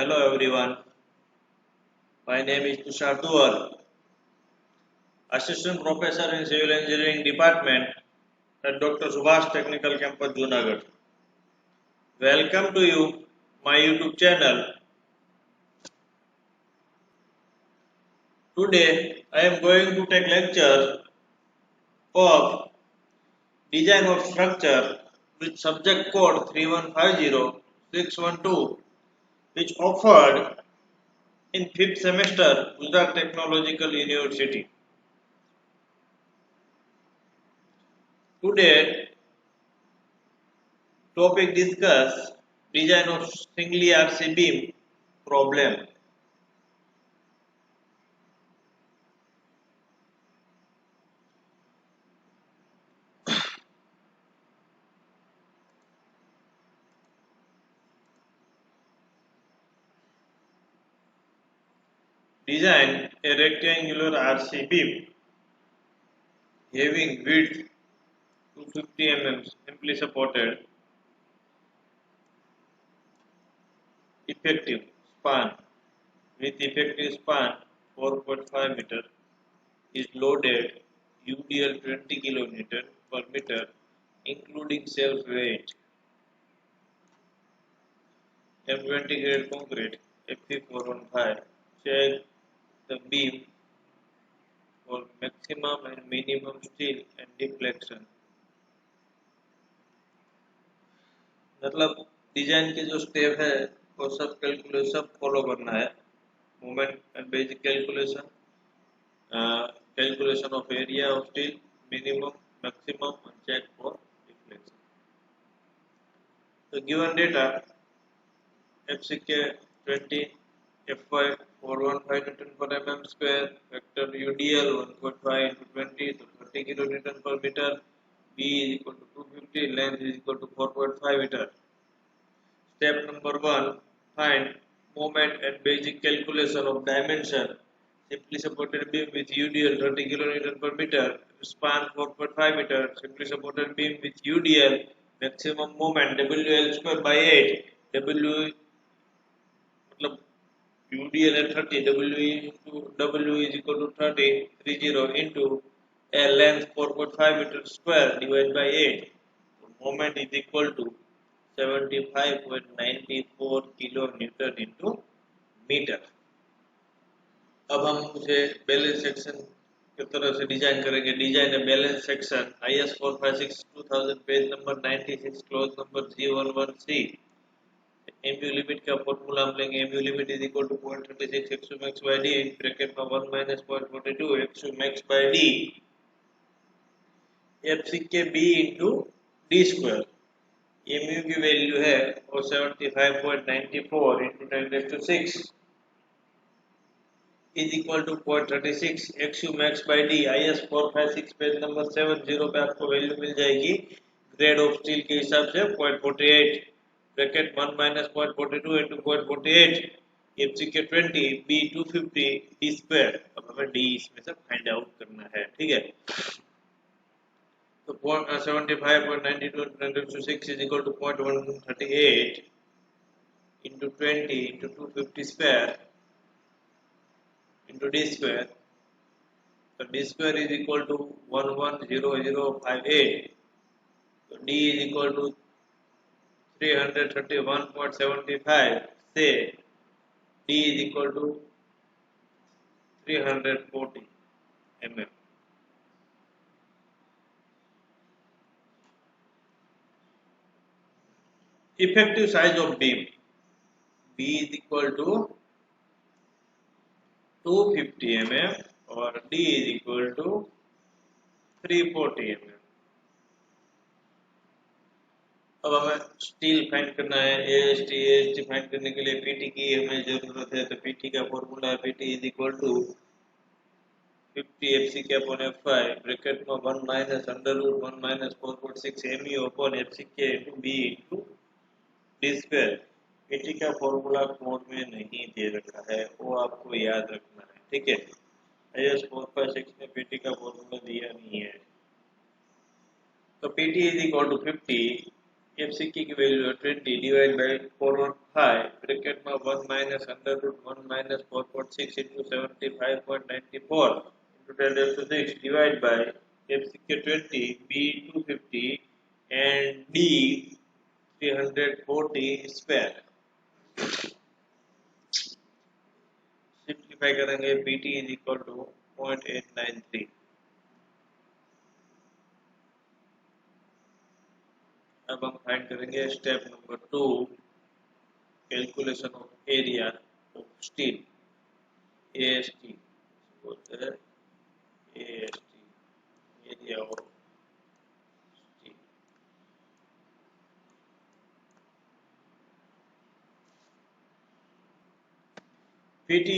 Hello everyone, my name is Tushar Duwar, Assistant Professor in Civil Engineering Department at Dr. Subhash Technical Campus, Junagadh. Welcome to you, my YouTube channel. Today I am going to take lecture of Design of Structure with subject code 3150612, which offered in 5th semester Gujarat Technological University. Today topic discuss design of singly RC beam problem. Design a rectangular RC beam having width 250 mm simply supported, effective span with effective span 4.5 meter is loaded UDL 20 kN per meter including self weight. M20 grade concrete Fe415 check the beam for maximum and minimum steel and deflection. मतलब design के जो step है वो सब calculation follow करना है. Moment and basic calculation, calculation of area of steel, minimum maximum and check for deflection. तो given data FCK 20 Fy 415 Newton per mm square, vector UDL 1.5 into 20 to 30 kilonewton per meter, B is equal to 250, length is equal to 4.5 meter. Step number 1, find moment and basic calculation of dimension. Simply supported beam with UDL 30 kilonewton per meter, span 4.5 meter, simply supported beam with UDL, maximum moment WL square by 8, W मतलब UDL at 30, W is equal to 30 into a length 4.5 meter square divided by 8. Moment is equal to 75.94 kilo newton into metre. अब हम उसे balance section की तरह से design करेंगे. Design a balance section IS 456 page number 96 clause number G11C. MU limit का formula हम लेंगे. MU limit is equal to 0.36 XU max by D bracket में 1 minus 0.42 XU max by D FCK B into D square. MU की value है 75.94 into 10⁶ is equal to 0.36 XU max by D. IS 456 page number 70 पे आपको value मिल जाएगी. Grade of steel के हिसाब से 0.48 bracket 1 minus 0.42 into 0.48 FCK 20 B 250 D square. अब हमें D इसमें से फाइंड आउट करना है. ठीक है. So 75.92 into 6 is equal to 0.138 into 20 into 250 square into D square. So D square is equal to 110058. So D is equal to 331.75. Say D is equal to 340 mm. Effective size of beam B is equal to 250 mm or D is equal to 340 mm. अब हमें steel find करना है. AST find करने के लिए PT की हमें जरूरत है. तो PT का फॉर्मूला है PT is equal to 50 FCK upon Fy bracket में 1 minus under root 1 minus 4.6 MU upon FCK into B into D square. PT का फॉर्मूला कोड में नहीं दे रखा है, वो आपको याद रखना है. ठीक है. IS 456 में PT का फॉर्मूला दिया नहीं है. तो PT is equal to 50 FCK की वैल्यू 20 डिवाइड बाय 415 ब्रैकेट में 1 minus under root 1 minus 4.6 into 75.94 into 10 raised to 6 divide by FCK 20 B 250 and D 340 square. Simplify करेंगे PT इज इक्वल टू 0.893। अब हम फाइंड करेंगे step number 2 calculation of area of steel AST बोलते हैं AST area of steel. PT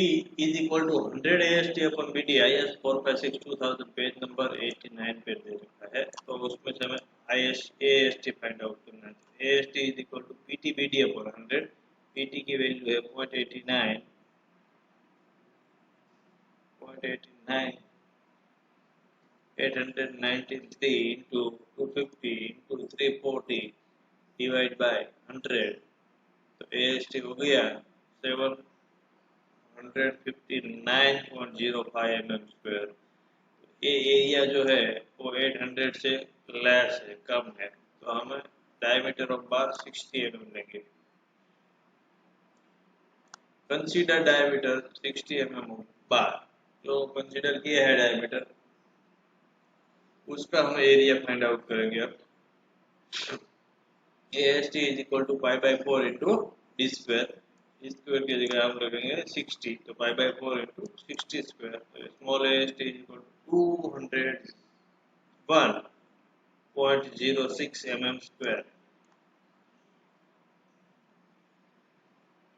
is equal to 100 AST upon BD IS 456 2000 page number 89 पे दे रखा है, तो उसमें से हमें AST फाइंड आउट करना है। AST is equal to PT BD upon 100। PT की वैल्यू है 0.89 893 into 250 into 340 डिवाइड बाय 100, तो AST हो गया 759.05 mm स्क्वायर। ये एरिया जो है वो 800 से लेस है, कम है, तो हमें डायमीटर ऑफ बार 60 mm लेंगे। Consider diameter 60 mm of bar, जो कंसीडर किया है डायमीटर उसका हम एरिया फाइंड आउट करेंगे। अब AST is equal to pi by 4 into D square, D square की जगह हम रखेंगे 60, तो pi by 4 into 60 square. Small AST is equal to 201.06 mm square.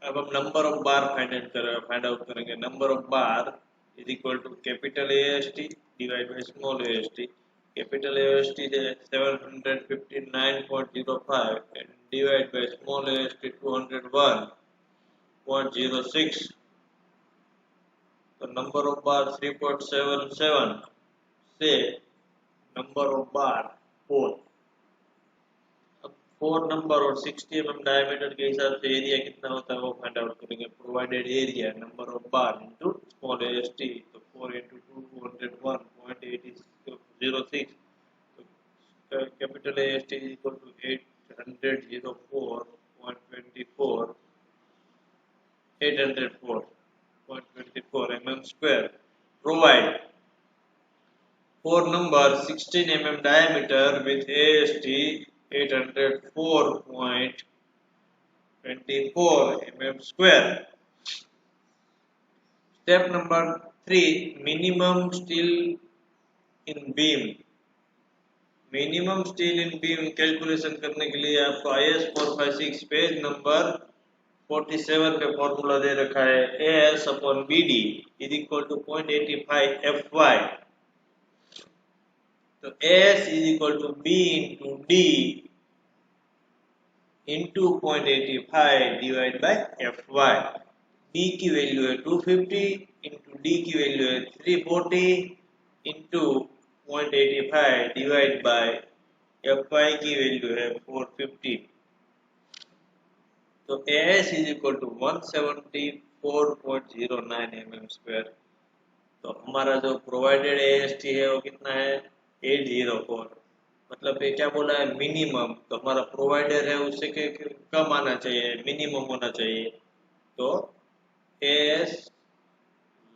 अब हम number of bar find out करेंगे। Number of bar is equal to capital AST divide by small AST। Capital AST is 759.05 and divide by small AST 201.06, तो number of बार 3.77 से number of बार 4। अब 4 number और 60 mm diameter के हिसाब से area कितना होता है वो फाइंड आउट करेंगे। Provided area number of bar into small AST, तो 4 into 2 201.806, capital AST is equal to 804 mm square. Provide 4 number 16 mm diameter with AST 804.24 mm square. Step number 3 minimum steel in beam। Minimum steel in beam calculation करने के लिए आपको IS 456 page number 47 पे formula दे रखा है। AS upon BD is equal to 0.85 FY, तो AS is equal to B into D into 0.85 divide by FY। B की वैल्यू है 250 इंटू D की वैल्यू है 340 इंटू 0.85 डिवाइड बाय FY की वैल्यू है 450, तो AS is equal to 174.09 mm square. तो हमारा जो प्रोवाइडेड AST है वो कितना है 804, मतलब ये क्या बोला है मिनिमम, तो हमारा प्रोवाइडर है उससे कम आना चाहिए, मिनिमम होना चाहिए, तो AS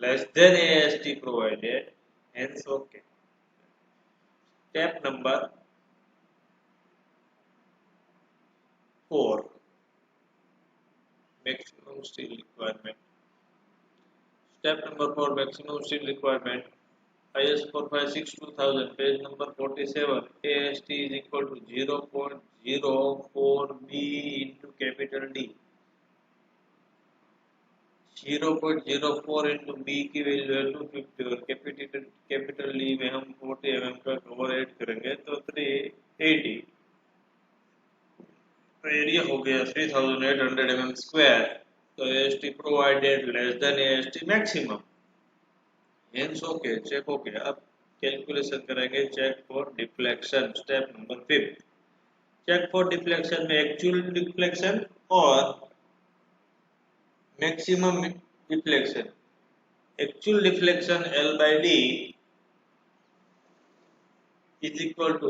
less than AST provided, hence okay। Step number 4 maximum steel requirement। Step number 4 maximum steel requirement IS 456 2000 page number 47 AST is equal to 0.04 B into capital D। 0.04 into B की value है 250 और capital D में हम 40 mm का cover add करेंगे तो 380, तो area हो गया 3800 mm स्क्वायर। तो AST provided less than AST maximum, hence okay, check okay. अब कैलकुलेशन करेंगे check for deflection. Step number 5 check for deflection में एक्चुअल डिफ्लेक्शन और maximum deflection. Actual deflection L by D is equal to,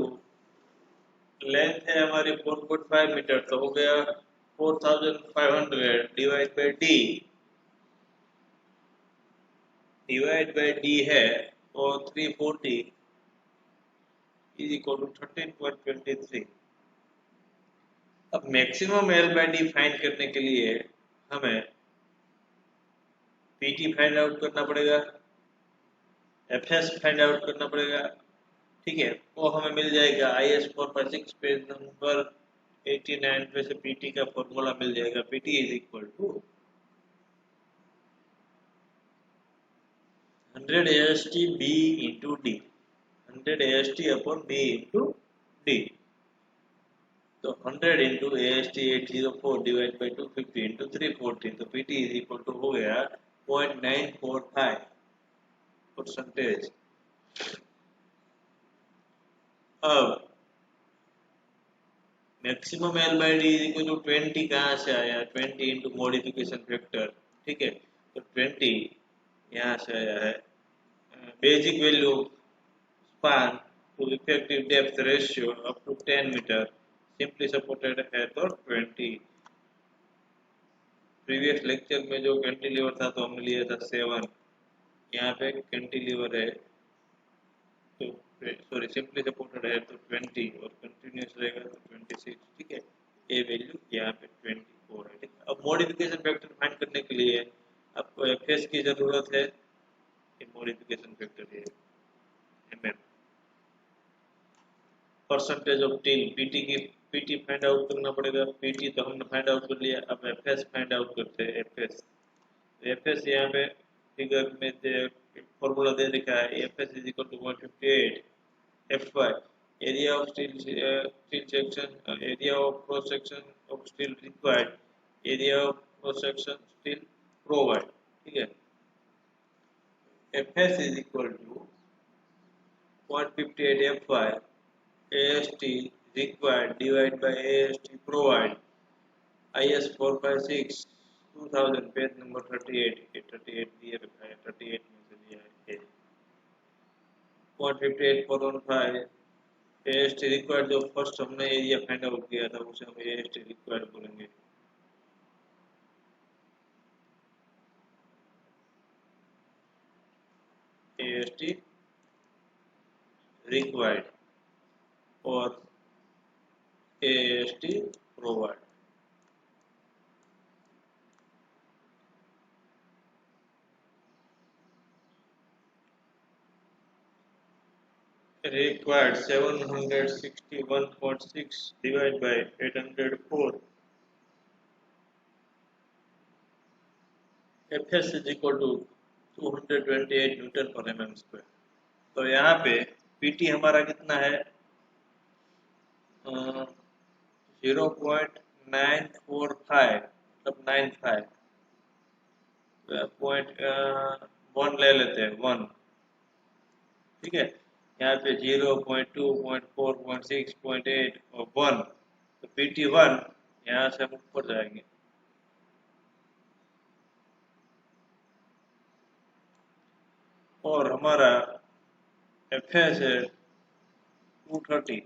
length है हमारी 4.5 metre, तो हो गया 4500 divide by D है और 340 इज इक्वल टू 13.23। अब maximum L by D find करने के लिए हमें पीटी फाइंड आउट करना पड़ेगा, एफएस फाइंड आउट करना पड़ेगा। ठीक है, वो हमें मिल जाएगा IS 4/6 पेज नंबर 89 पे से पीटी का फॉर्मूला मिल जाएगा। PT is equal to 100 AST B into D, 100 AST upon B into D. तो 100 into AST 804 divide by 250 into 340, तो पीटी इज इक्वल टू हो गया 0.945%। अब maximum L by D equal to 20 कहाँ से आया, 20 इंटू मॉडिफिकेशन फैक्टर। ठीक है, तो 20 यहाँ से आया है। Basic value span to effective depth ratio up to 10 metre, simply supported है तो 20। प्रीवियस लेक्चर में जो कैंटिलीवर था तो हमने लिया था 7, यहाँ पे कैंटिलीवर है तो सॉरी सिंपली सपोर्टेड है तो 20 और कंटिन्यूस रहेगा तो 26। ठीक है, ये वैल्यू यहाँ पे 24 है। ठीक है, अब मॉडिफिकेशन फैक्टर फाइंड करने के लिए आपको एफएस की जरूरत है। ये मॉडिफिकेशन फैक्टर है MM, percentage of steel. PT की पीटी फाइंड आउट करना पड़ेगा, पीटी तो हमने फाइंड आउट कर लिया। अब एफएस फाइंड आउट करते हैं। एफएस, एफएस यहाँ पे फिगर में फॉर्मूला दे रखा है, FS is equal to 158 FY, area of steel section, area of cross section of steel required, area of cross section steel provide। ठीक है, FS is equal to 158 FY, AST required divided by AST provide, IS 456 2000 page number 38, 38 दिए रखा है, 38 में से दिया है 158.15। AST required, जो फर्स्ट हमने एरिया फाइंड आउट किया था उसे हम AST रिक्वायर्ड बोलेंगे। AST रिक्वायर्ड और AST provide. Required 761.6 divide by 804। FS is equal to 228 newton पर mm स्क्वायर। तो यहाँ पे PT हमारा कितना है, 0.945, मतलब 95 1 ले लेते हैं 1। ठीक है, यहाँ पे 0.2.4.6.8 और 1, तो PT1 यहाँ से हम ऊपर जाएंगे और हमारा FS है 230।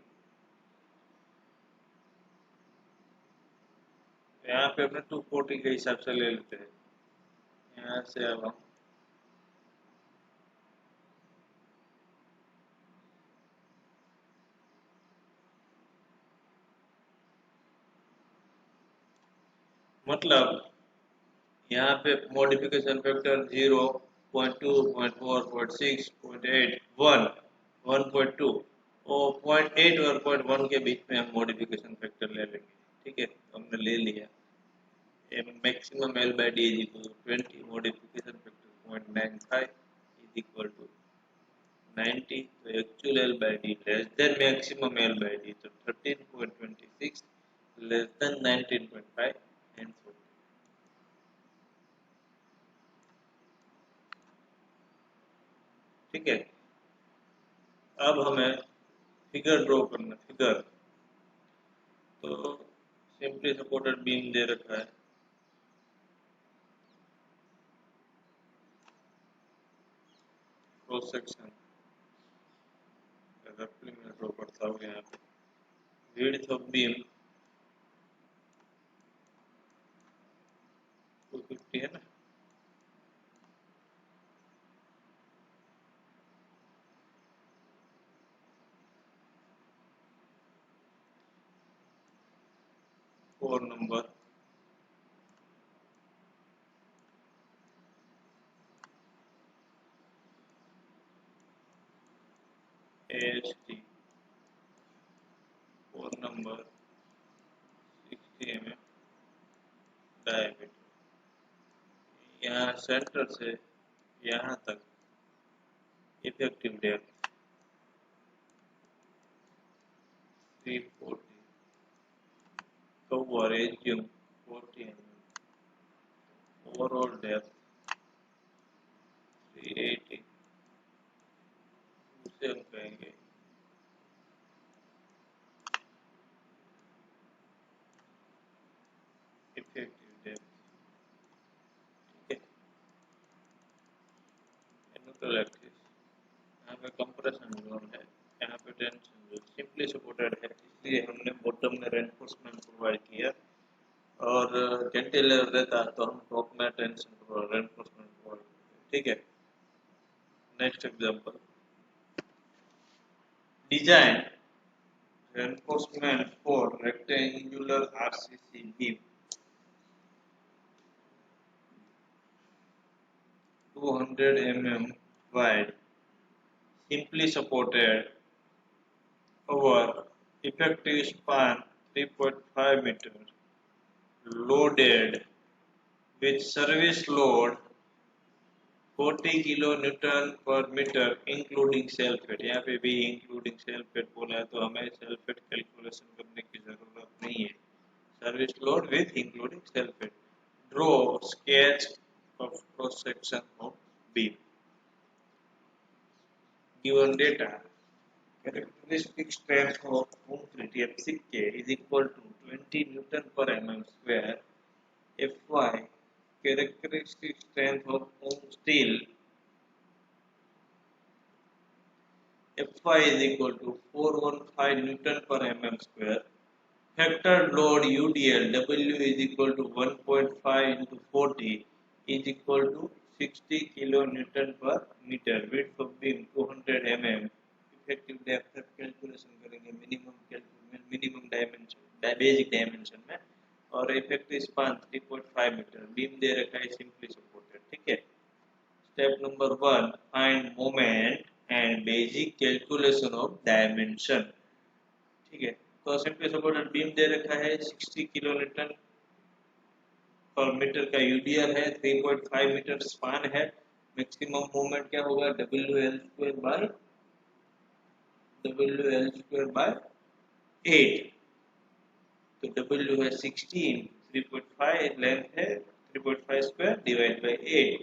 यहाँ पे अपने 240 के हिसाब से ले लेते हैं। यहाँ से अब हम मतलब यहाँ पे मॉडिफिकेशन फैक्टर 0.2.4.6.8 1 1.2 और 0.8 और 0.1 के बीच में हम मॉडिफिकेशन फैक्टर ले लेंगे। ठीक है, तो हमने ले लिया। Maximum L by D is equal to 20, modification factor 0.95 is equal to 90, तो actual L by D less than maximum L by D, तो 13.26 लेस देन 19.5 एंड so। ठीक है, अब हमें फिगर ड्रॉ करना। फिगर तो सिंपली सपोर्टेड बीम दे रखा है, क्रॉस सेक्शन रफली मैं ड्रॉ करता हूँ यहाँ पे, विड्थ ऑफ बीम 250 है ना, four number AST, four number 60 mm diameter, यहाँ सेंटर से यहाँ तक इफेक्टिव डेप्थ 340, कवर एजियम 40 mm, ओवरऑल डेप्थ 380, उसे हम कहेंगे इफेक्टिव डेप्थ। ठीक है, न्यूट्रल एक्सिस, यहाँ पे कंप्रेशन जोन है, यहाँ पे टेंशन जोन, सिंपली सपोर्टेड है इसलिए हमने बॉटम में रेनफोर्समेंट प्रोवाइड किया, और कैंटिलीवर रहता तो हम टॉप में टेंशन रेनफोर्समेंट प्रोवाइड करते। ठीक है, next example, design reinforcement for rectangular RCC beam 200 mm wide, simply supported over effective span 3.5 meter, loaded with service load 40 kilo Newton पर मीटर इंक्लूडिंग सेल्फ वेट। यहाँ पे भी इंक्लूडिंग सेल्फ वेट बोला है तो हमें सेल्फ वेट कैलकुलेशन करने की जरूरत नहीं है, service load with including self weight. Draw sketch of cross section of beam, given data, characteristic strength of concrete FCK is equal to 20 Newton per mm square, Fy characteristic strength of steel Fy is equal to 415 Newton per mm square. Factor load UDL W is equal to 1.5 into 40 is equal to 60 kilo Newton per meter. Width of beam 200 mm. Effective depth calculation करेंगे minimum dimension basic dimension में, और effective span 3.5 metre, beam दे रखा है simply supported. ठीक है, step number 1, find moment and basic calculation of dimension. ठीक है, तो सिंपली सपोर्टेड बीम दे रखा है 60 किलो न्यूटन पर मीटर का यूडीएल है, 3.5 मीटर स्पान है, मैक्सिमम मूवमेंट क्या होगा WL बाय 8, तो W है 16, 3.5 लेंथ है, 3.5 स्क्वायर डिवाइड बाय 8,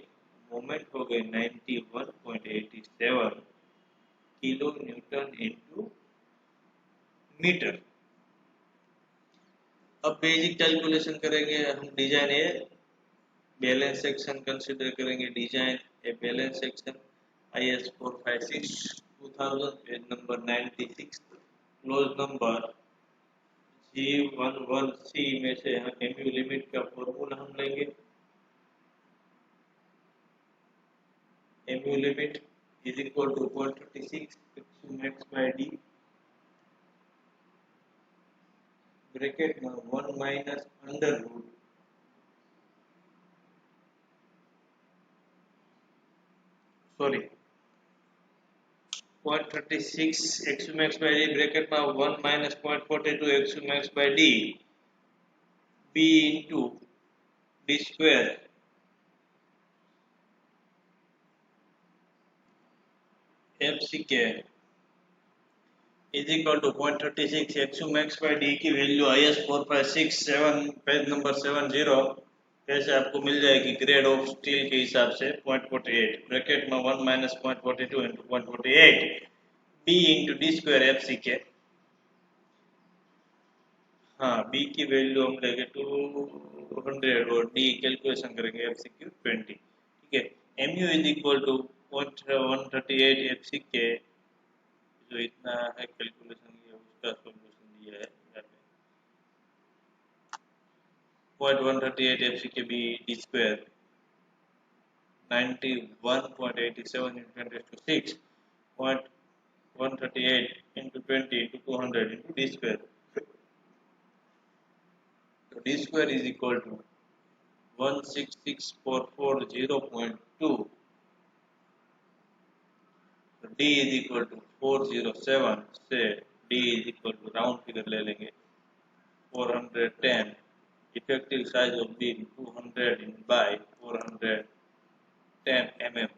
मोमेंट हो गए 91.87 किलो न्यूटन इनटू मीटर। अब बेसिक कैलकुलेशन करेंगे हम, design a balance section consider करेंगे, design a balance section IS 456 2000 page number 96, clause number G11C में से MU लिमिट का फॉर्मूला हम लेंगे, MU limit is equal to 0.36 max by D bracket में 1 minus under root sorry 0.36 XU max by D bracket में 1 minus 0.42 XU max by D B into D square FCK is equal to 0.36 XU max by D की value IS 4567 page number 70 कैसे आपको मिल जाएगी, grade of steel के हिसाब से 0.48 bracket में 1 minus 0.42 into 0.48 B into D square FCK। हाँ B की वैल्यू हम लेंगे 200 और डी कैलकुलेशन करेंगे एफसीक्यू 20, ठीक है। M U is equal to 138 FCK, जो इतना है कैलकुलेशन किया उसका सॉल्यूशन दिया है यहाँ पे 0.138 एफसीके B D square 91.87 into 10 raised to 6 138 into 20 into 200 into d square. So d square is equal to 166,440.2. So d is equal to 407. Say d is equal to round figure ले लेंगे 410. Effective size of beam 200 by 410 mm.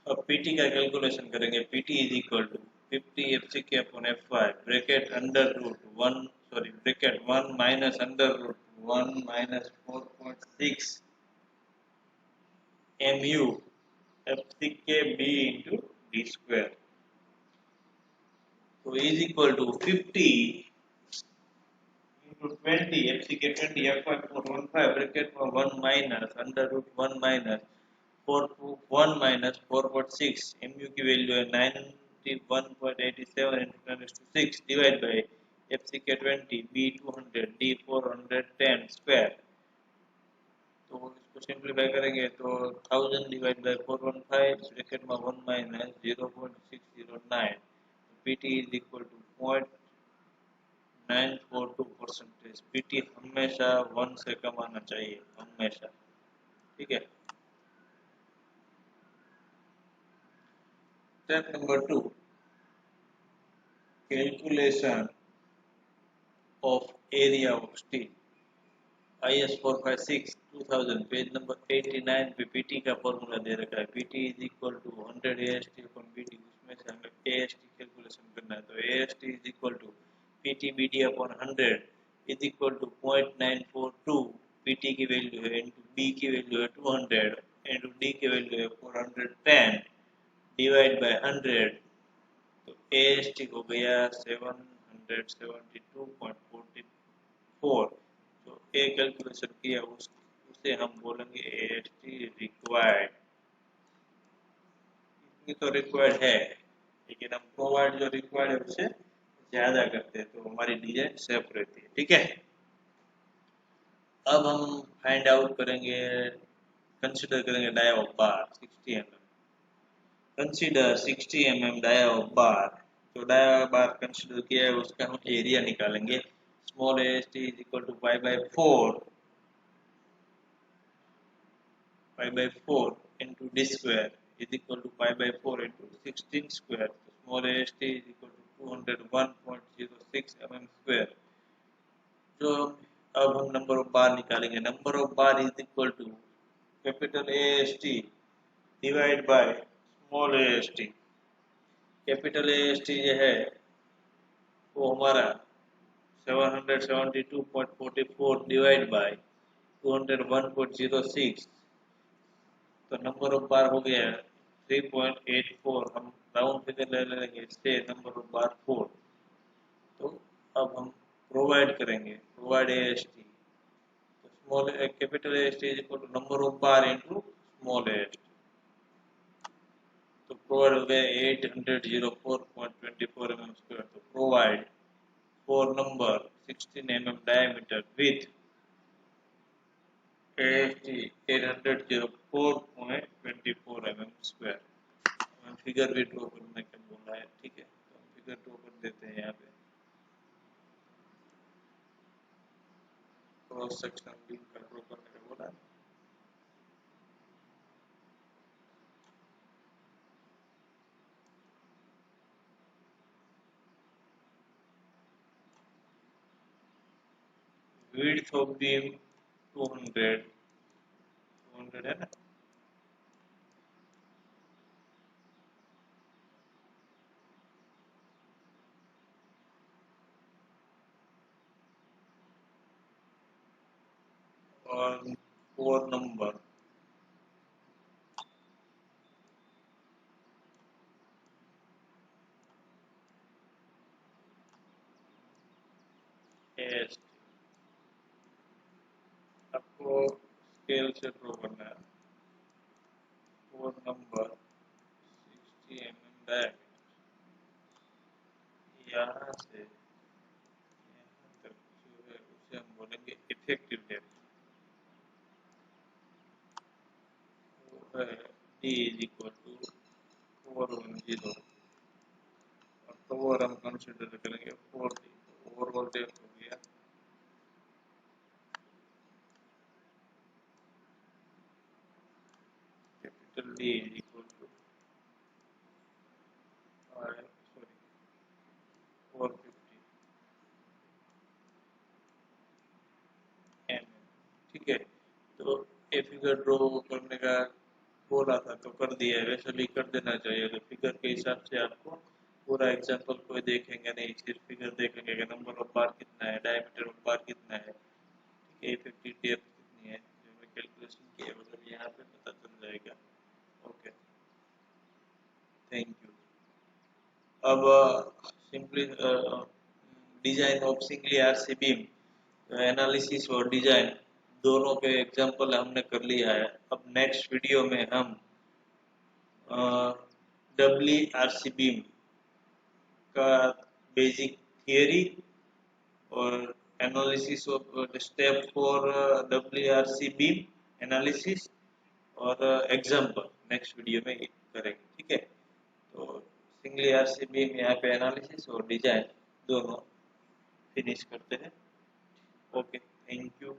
अब PT का calculation करेंगे PT is equal to 50 FCK upon F5 bracket under root 1 sorry bracket 1 minus under root 1 minus 4.6 MU FCK B into D square, तो is equal to 50 into 20 FCK 20 F5 415 bracket में 1 minus under root 1 minus 1 minus 4.6 MU की value है 91.87 into 10 to 6 divide by FCK 20 B 200 D 410 square, तो इसको simplify करेंगे तो 1000 divide by 415 bracket में 1 minus 0.609 PT is equal to 0.942%। PT हमेशा 1 से कम आना चाहिए हमेशा, ठीक है। Step number 2, calculation of area of steel. IS 456 2000 page number 89 पे PT का फॉर्मूला दे रखा है। PT is equal to 100 AST upon BD, उसमें से हमें AST कैलकुलेशन करना है, तो AST is equal to PT BD upon 100 is equal to 0.942, PT की वैल्यू है इनटू B की वैल्यू है 200 इनटू D की वैल्यू है 410 डिवाइड बाय 100, तो AST हो गया 772.44, तो ए कैलकुलेशन किया उसे हम बोलेंगे AST रिक्वायर्ड। इतनी तो रिक्वायर्ड है, लेकिन हम प्रोवाइड जो रिक्वायर्ड है उससे ज्यादा करते हैं तो हमारी डिजाइन सेफ रहती है, ठीक है। अब हम फाइंड आउट करेंगे, कंसीडर करेंगे dia of bar 60 mm। Consider 60 mm dia of bar, जो डाया बार कंसीडर किया है उसका हम एरिया निकालेंगे। Small AST is equal to 5/4 into d square is equal to 5/4 into 16 square. So small AST is equal to 201.06 mm square. जो अब हम number of bar निकालेंगे, number of bar is equal to capital AST divide by small AST। Capital AST जो है वो हमारा 772.44 divide by 201.06, तो number of बार हो गया 3.84, हम राउंड फिगर ले लेंगे इससे नंबर ऑफ बार 4। तो अब हम प्रोवाइड करेंगे, प्रोवाइड AST, तो small capital AST is equal to number of bar into small AST, तो प्रोवाइड हो गया 804.24 mm स्क्वायर। तो provide 4 number 16 mm diameter with AST 804.24 mm square. हम फिगर भी ड्रॉ करने का बोला है, ठीक है, तो हम फिगर ड्रॉ कर देते हैं यहाँ पे। क्रॉस सेक्शन बीम का ड्रॉ करने का बोला है। विड्थ ऑफ बीम 200 है ना, और 4 नंबर एस आपको स्केल से ड्रॉ करना है 4 नंबर 60 mm डायमीटर यहाँ से यहाँ तक जो है उसे हम बोलेंगे इफेक्टिव डेप्थ वो है d इज इक्वल टू 410 और कवर हम कंसिडर करेंगे 40 ओवरऑल डेप्थ हो गया capital D is equal to 450 mm ठीक है। तो ये फिगर ड्रॉ करने का बोला था तो कर दिया है, वैसे भी कर देना चाहिए। तो फिगर के हिसाब से आपको पूरा एग्जांपल कोई देखेंगे नहीं, सिर्फ फिगर देखेंगे कि नंबर ऑफ बार कितना है, डायमीटर ऑफ बार कितना है, ठीक है, इफेक्टिव डेप्थ कितनी है, जो मैं कैलकुलेशन किया मतलब यहाँ पे पता चल जाएगा। Okay, thank you. अब simply design of singly RC beam analysis और डिजाइन दोनों के एग्जांपल हमने कर लिया है। अब नेक्स्ट वीडियो में हम डब्ल्यू बीम का बेसिक थियरी और analysis of step for W beam analysis और एग्जांपल नेक्स्ट वीडियो में करेंगे, ठीक है। तो सिंगली आरसी बीम यहाँ पे एनालिसिस और डिजाइन दोनों फिनिश करते हैं। Okay, thank you.